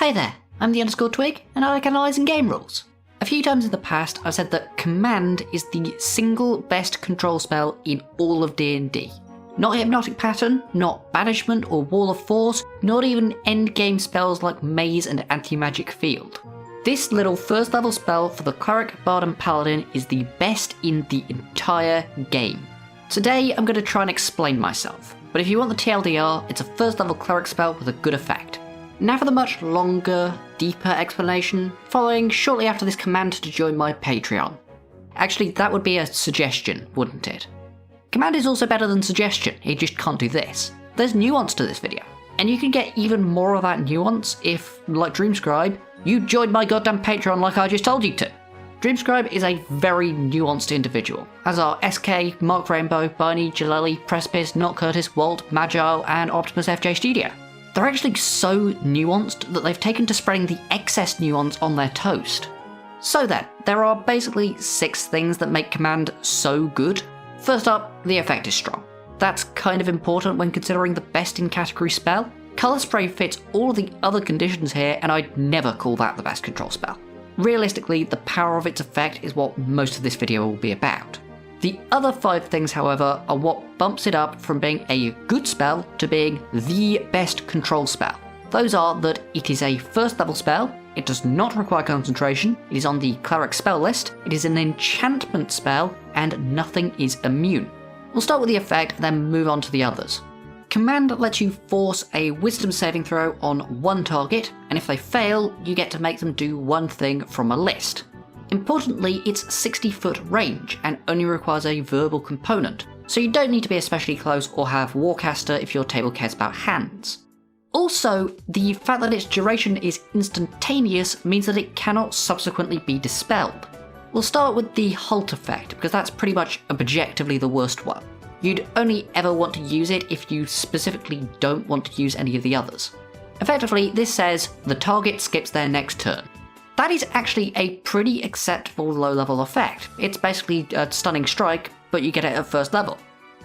Hey there, I'm the _twig, and I like analysing game rules. A few times in the past I've said that Command is the single best control spell in all of D&D. Not Hypnotic Pattern, not Banishment or Wall of Force, not even endgame spells like Maze and Anti-Magic Field. This little first level spell for the Cleric, Bard and Paladin is the best in the entire game. Today I'm going to try and explain myself, but if you want the TLDR, it's a first level Cleric spell with a good effect. Now for the much longer, deeper explanation, following shortly after this command to join my Patreon. Actually, that would be a suggestion, wouldn't it? Command is also better than suggestion, it just can't do this. There's nuance to this video, and you can get even more of that nuance if, like Dreamscribe, you join my goddamn Patreon like I just told you to. Dreamscribe is a very nuanced individual, as are SK, Mark Rainbow, Barney, Jaleli, Precipice, Not Curtis, Walt, Magile, and Optimus FJ Studio. They're actually so nuanced that they've taken to spreading the excess nuance on their toast. So then, there are basically 6 things that make Command so good. First up, the effect is strong. That's kind of important when considering the best in category spell. Colour Spray fits all the other conditions here, and I'd never call that the best control spell. Realistically, the power of its effect is what most of this video will be about. The other 5 things, however, are what bumps it up from being a good spell to being the best control spell. Those are that it is a first level spell, it does not require concentration, it is on the Cleric spell list, it is an enchantment spell, and nothing is immune. We'll start with the effect, then move on to the others. Command lets you force a Wisdom saving throw on one target, and if they fail, you get to make them do one thing from a list. Importantly, it's 60-foot range and only requires a verbal component, so you don't need to be especially close or have Warcaster if your table cares about hands. Also, the fact that its duration is instantaneous means that it cannot subsequently be dispelled. We'll start with the Halt effect, because that's pretty much objectively the worst one. You'd only ever want to use it if you specifically don't want to use any of the others. Effectively, this says the target skips their next turn. That is actually a pretty acceptable low-level effect. It's basically a Stunning Strike, but you get it at first level.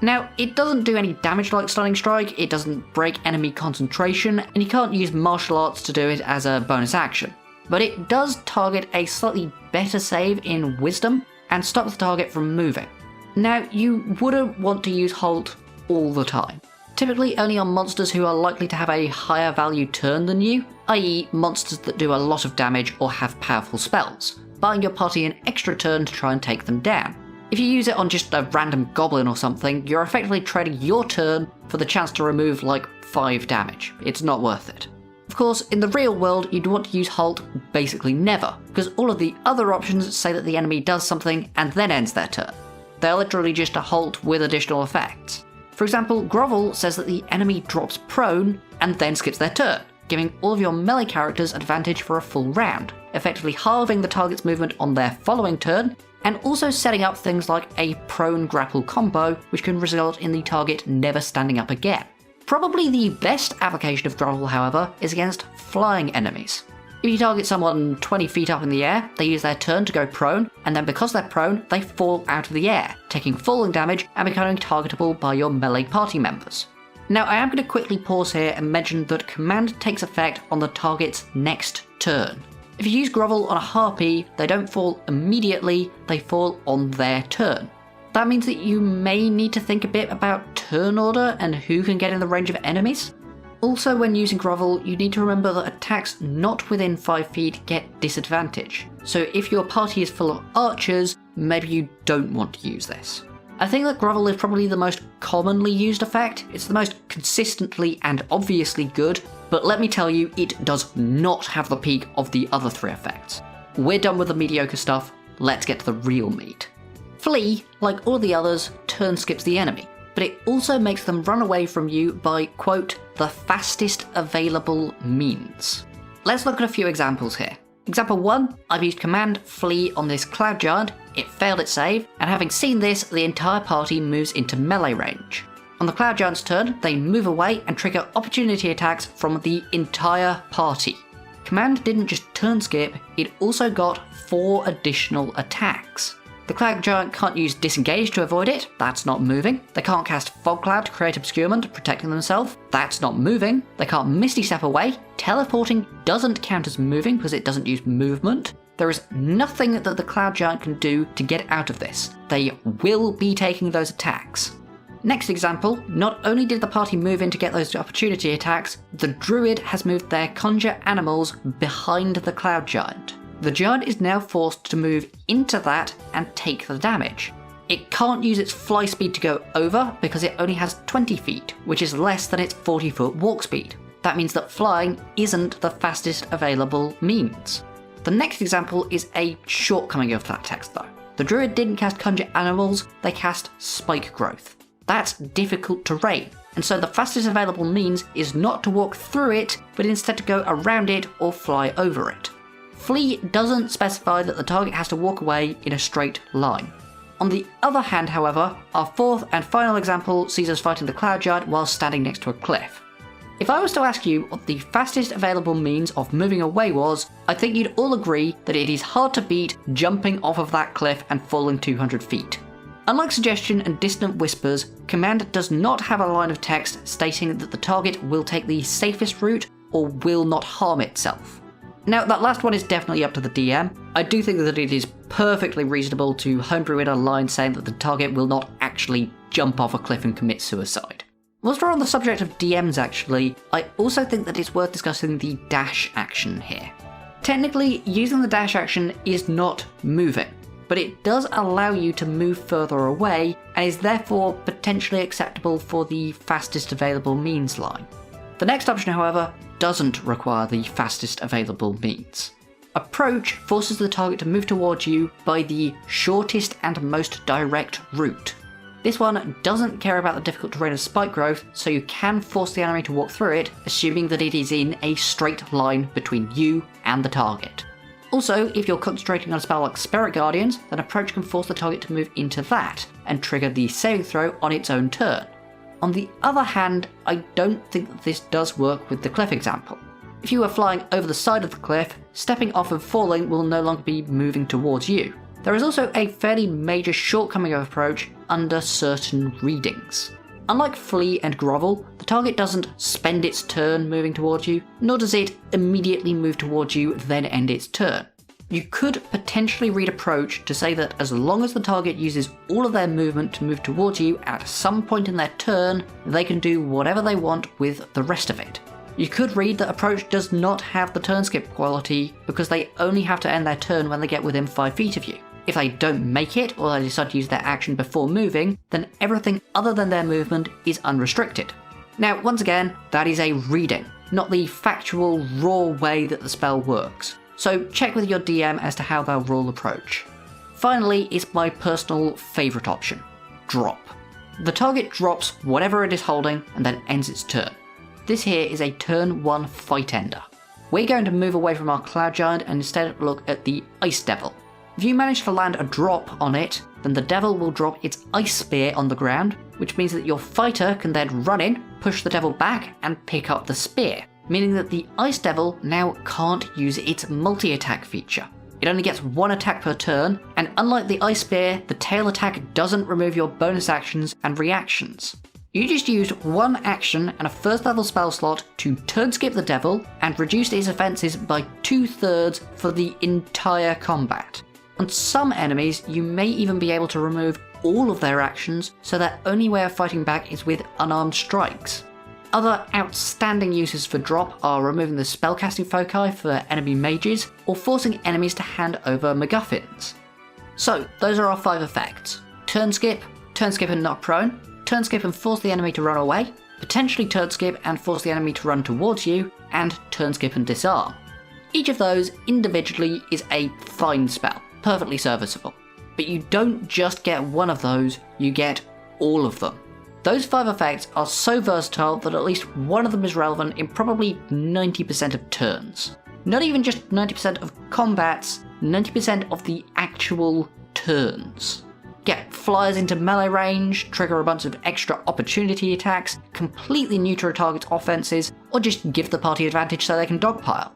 Now, it doesn't do any damage like Stunning Strike, it doesn't break enemy concentration, and you can't use martial arts to do it as a bonus action. But it does target a slightly better save in Wisdom, and stops the target from moving. Now, you wouldn't want to use Halt all the time. Typically only on monsters who are likely to have a higher value turn than you, i.e. monsters that do a lot of damage or have powerful spells, buying your party an extra turn to try and take them down. If you use it on just a random goblin or something, you're effectively trading your turn for the chance to remove like 5 damage. It's not worth it. Of course, in the real world, you'd want to use Halt basically never, because all of the other options say that the enemy does something and then ends their turn. They're literally just a Halt with additional effects. For example, Grovel says that the enemy drops prone and then skips their turn, giving all of your melee characters advantage for a full round, effectively halving the target's movement on their following turn, and also setting up things like a prone grapple combo, which can result in the target never standing up again. Probably the best application of Grovel, however, is against flying enemies. If you target someone 20 feet up in the air, they use their turn to go prone, and then because they're prone, they fall out of the air, taking falling damage and becoming targetable by your melee party members. Now, I am going to quickly pause here and mention that Command takes effect on the target's next turn. If you use Grovel on a Harpy, they don't fall immediately, they fall on their turn. That means that you may need to think a bit about turn order and who can get in the range of enemies. Also, when using Grovel, you need to remember that attacks not within 5 feet get disadvantage. So if your party is full of archers, maybe you don't want to use this. I think that Grovel is probably the most commonly used effect. It's the most consistently and obviously good, but let me tell you, it does not have the peak of the other 3 effects. We're done with the mediocre stuff, let's get to the real meat. Flee, like all the others, turn skips the enemy, but it also makes them run away from you by, quote, the fastest available means. Let's look at a few examples here. Example 1, I've used Command Flee on this Cloud Giant, it failed its save, and having seen this, the entire party moves into melee range. On the Cloud Giant's turn, they move away and trigger opportunity attacks from the entire party. Command didn't just turn skip, it also got 4 additional attacks. The Cloud Giant can't use Disengage to avoid it, that's not moving. They can't cast Fog Cloud to create obscurement, protecting themselves, that's not moving. They can't Misty Step away. Teleporting doesn't count as moving because it doesn't use movement. There is nothing that the Cloud Giant can do to get out of this. They will be taking those attacks. Next example, not only did the party move in to get those opportunity attacks, the Druid has moved their Conjure animals behind the Cloud Giant. The Giant is now forced to move into that and take the damage. It can't use its fly speed to go over because it only has 20 feet, which is less than its 40-foot walk speed. That means that flying isn't the fastest available means. The next example is a shortcoming of that text though. The Druid didn't cast Conjure animals, they cast Spike Growth. That's difficult terrain, and so the fastest available means is not to walk through it, but instead to go around it or fly over it. Flee doesn't specify that the target has to walk away in a straight line. On the other hand, however, our fourth and final example sees us fighting the Cloud Giant while standing next to a cliff. If I was to ask you what the fastest available means of moving away was, I think you'd all agree that it is hard to beat jumping off of that cliff and falling 200 feet. Unlike Suggestion and Distant Whispers, Command does not have a line of text stating that the target will take the safest route or will not harm itself. Now, that last one is definitely up to the DM. I do think that it is perfectly reasonable to homebrew in a line saying that the target will not actually jump off a cliff and commit suicide. Whilst we're on the subject of DMs actually, I also think that it's worth discussing the dash action here. Technically, using the dash action is not moving, but it does allow you to move further away and is therefore potentially acceptable for the fastest available means line. The next option, however, doesn't require the fastest available means. Approach forces the target to move towards you by the shortest and most direct route. This one doesn't care about the difficult terrain of Spike Growth, so you can force the enemy to walk through it, assuming that it is in a straight line between you and the target. Also, if you're concentrating on a spell like Spirit Guardians, then Approach can force the target to move into that, and trigger the saving throw on its own turn. On the other hand, I don't think that this does work with the cliff example. If you were flying over the side of the cliff, stepping off and falling will no longer be moving towards you. There is also a fairly major shortcoming of Approach under certain readings. Unlike Flee and Grovel, the target doesn't spend its turn moving towards you, nor does it immediately move towards you then end its turn. You could potentially read Approach to say that as long as the target uses all of their movement to move towards you at some point in their turn, they can do whatever they want with the rest of it. You could read that Approach does not have the turn skip quality because they only have to end their turn when they get within 5 feet of you. If they don't make it, or they decide to use their action before moving, then everything other than their movement is unrestricted. Now, once again, that is a reading, not the factual, raw way that the spell works. So check with your DM as to how they'll rule Approach. Finally is my personal favourite option, Drop. The target drops whatever it is holding and then ends its turn. This here is a turn 1 fight ender. We're going to move away from our Cloud Giant and instead look at the Ice Devil. If you manage to land a drop on it, then the devil will drop its ice spear on the ground, which means that your fighter can then run in, push the devil back, and pick up the spear, meaning that the ice devil now can't use its multi-attack feature. It only gets 1 attack per turn, and unlike the ice spear, the tail attack doesn't remove your bonus actions and reactions. You just used 1 action and a first level spell slot to turn skip the devil and reduce its offenses by 2/3 for the entire combat. On some enemies, you may even be able to remove all of their actions, so their only way of fighting back is with unarmed strikes. Other outstanding uses for Drop are removing the spellcasting foci for enemy mages, or forcing enemies to hand over MacGuffins. So, those are our 5 effects. Turn skip and knock prone, turn skip and force the enemy to run away, potentially turn skip and force the enemy to run towards you, and turn skip and disarm. Each of those individually is a fine spell, perfectly serviceable. But you don't just get one of those, you get all of them. Those 5 effects are so versatile that at least one of them is relevant in probably 90% of turns. Not even just 90% of combats, 90% of the actual turns. Get flyers into melee range, trigger a bunch of extra opportunity attacks, completely neuter a target's offenses, or just give the party advantage so they can dogpile.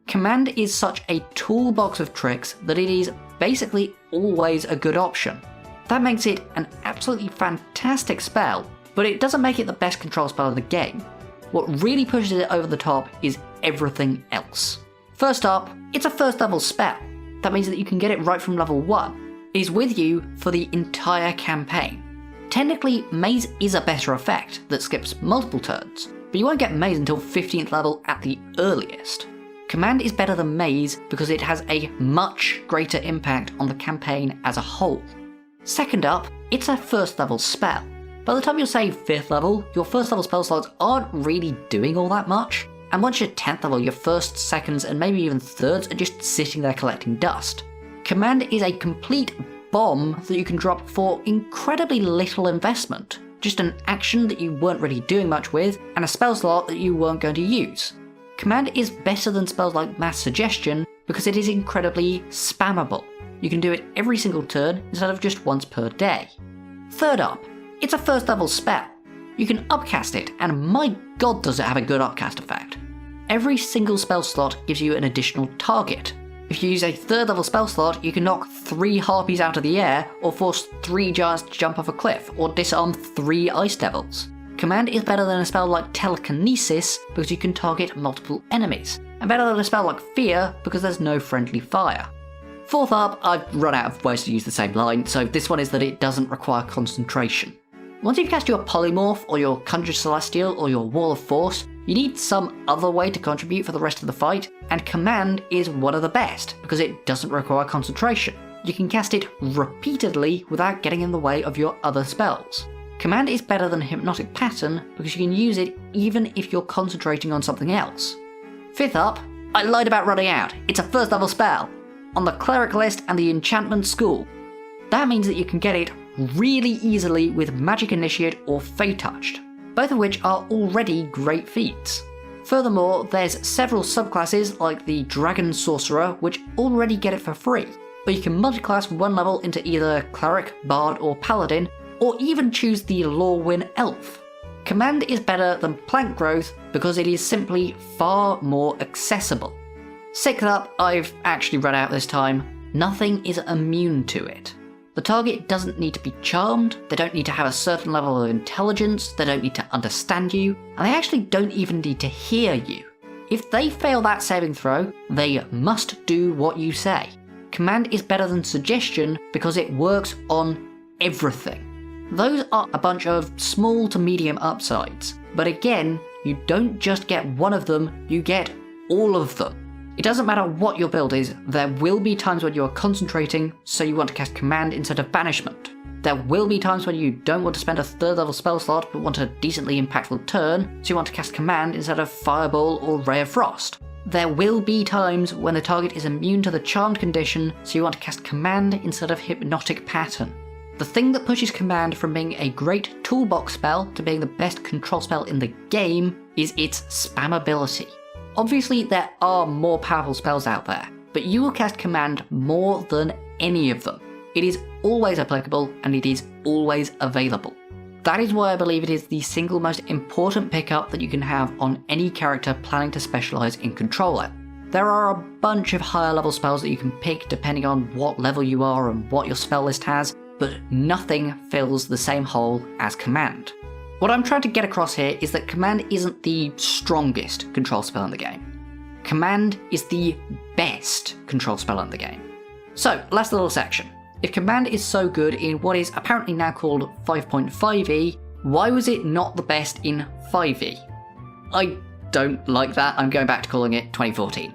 Command is such a toolbox of tricks that it is basically always a good option. That makes it an absolutely fantastic spell, but it doesn't make it the best control spell in the game. What really pushes it over the top is everything else. First up, it's a first level spell. That means that you can get it right from level 1. It is with you for the entire campaign. Technically, Maze is a better effect that skips multiple turns, but you won't get Maze until 15th level at the earliest. Command is better than Maze because it has a much greater impact on the campaign as a whole. Second up, it's a first level spell. By the time you're say 5th level, your first level spell slots aren't really doing all that much, and once you're 10th level, your firsts, seconds, and maybe even thirds are just sitting there collecting dust. Command is a complete bomb that you can drop for incredibly little investment. Just an action that you weren't really doing much with, and a spell slot that you weren't going to use. Command is better than spells like Mass Suggestion because it is incredibly spammable. You can do it every single turn instead of just once per day. Third up, it's a first level spell. You can upcast it, and my god does it have a good upcast effect. Every single spell slot gives you an additional target. If you use a 3rd level spell slot, you can knock 3 harpies out of the air, or force 3 giants to jump off a cliff, or disarm 3 ice devils. Command is better than a spell like Telekinesis because you can target multiple enemies, and better than a spell like Fear because there's no friendly fire. Fourth up, I've run out of ways to use the same line, so this one is that it doesn't require concentration. Once you've cast your Polymorph, or your Conjure Celestial, or your Wall of Force, you need some other way to contribute for the rest of the fight, and Command is one of the best, because it doesn't require concentration. You can cast it repeatedly without getting in the way of your other spells. Command is better than Hypnotic Pattern, because you can use it even if you're concentrating on something else. Fifth up, I lied about running out. It's a first level spell. On the Cleric list and the Enchantment School. That means that you can get it really easily with Magic Initiate or Fey Touched, both of which are already great feats. Furthermore, there's several subclasses like the Dragon Sorcerer which already get it for free, but you can multiclass one level into either Cleric, Bard or Paladin, or even choose the Lorwyn Elf. Command is better than Plant Growth because it is simply far more accessible. Sixth up, I've actually run out this time, nothing is immune to it. The target doesn't need to be charmed, they don't need to have a certain level of intelligence, they don't need to understand you, and they actually don't even need to hear you. If they fail that saving throw, they must do what you say. Command is better than Suggestion because it works on everything. Those are a bunch of small to medium upsides, but again, you don't just get one of them, you get all of them. It doesn't matter what your build is, there will be times when you're concentrating, so you want to cast Command instead of Banishment. There will be times when you don't want to spend a 3rd level spell slot but want a decently impactful turn, so you want to cast Command instead of Fireball or Ray of Frost. There will be times when the target is immune to the Charmed condition, so you want to cast Command instead of Hypnotic Pattern. The thing that pushes Command from being a great toolbox spell to being the best control spell in the game is its spammability. Obviously, there are more powerful spells out there, but you will cast Command more than any of them. It is always applicable and it is always available. That is why I believe it is the single most important pickup that you can have on any character planning to specialise in controller. There are a bunch of higher level spells that you can pick depending on what level you are and what your spell list has, but nothing fills the same hole as Command. What I'm trying to get across here is that Command isn't the strongest control spell in the game. Command is the best control spell in the game. So, last little section. If Command is so good in what is apparently now called 5.5e, why was it not the best in 5e? I don't like that, I'm going back to calling it 2014.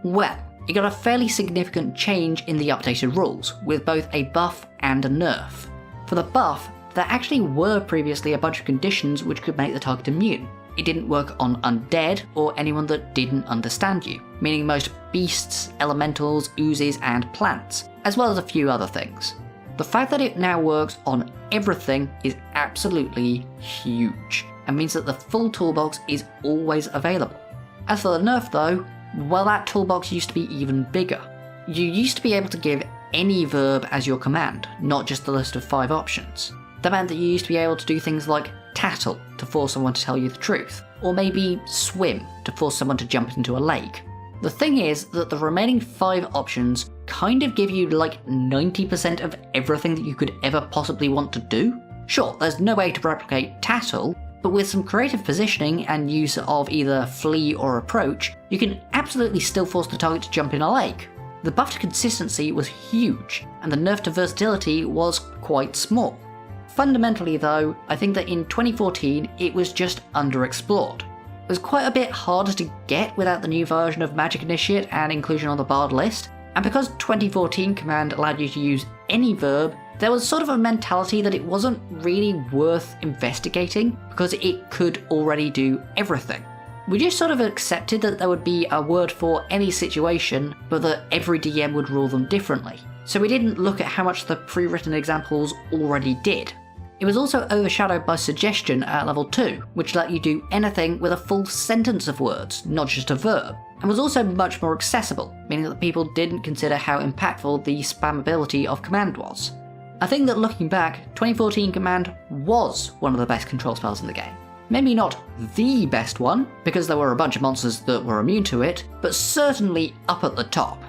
Well, it got a fairly significant change in the updated rules, with both a buff and a nerf. For the buff, there actually were previously a bunch of conditions which could make the target immune. It didn't work on undead or anyone that didn't understand you, meaning most beasts, elementals, oozes and plants, as well as a few other things. The fact that it now works on everything is absolutely huge, and means that the full toolbox is always available. As for the nerf though, well, that toolbox used to be even bigger. You used to be able to give any verb as your command, not just the list of 5 options. That meant that you used to be able to do things like tattle to force someone to tell you the truth, or maybe swim to force someone to jump into a lake. The thing is that the remaining 5 options kind of give you like 90% of everything that you could ever possibly want to do. Sure, there's no way to replicate Tattle, but with some creative positioning and use of either flee or approach, you can absolutely still force the target to jump in a lake. The buff to consistency was huge, and the nerf to versatility was quite small. Fundamentally though, I think that in 2014 it was just underexplored. It was quite a bit harder to get without the new version of Magic Initiate and inclusion on the Bard list, and because 2014 Command allowed you to use any verb, there was sort of a mentality that it wasn't really worth investigating because it could already do everything. We just sort of accepted that there would be a word for any situation, but that every DM would rule them differently. So we didn't look at how much the pre-written examples already did. It was also overshadowed by suggestion at level 2, which let you do anything with a full sentence of words, not just a verb, and was also much more accessible, meaning that people didn't consider how impactful the spammability of Command was. I think that looking back, 2014 Command was one of the best control spells in the game. Maybe not the best one, because there were a bunch of monsters that were immune to it, but certainly up at the top.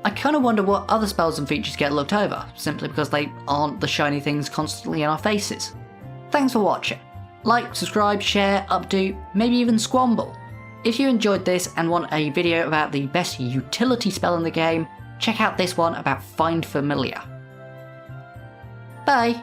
I kind of wonder what other spells and features get looked over, simply because they aren't the shiny things constantly in our faces. Thanks for watching. Like, subscribe, share, updo, maybe even squamble. If you enjoyed this and want a video about the best utility spell in the game, check out this one about Find Familiar. Bye!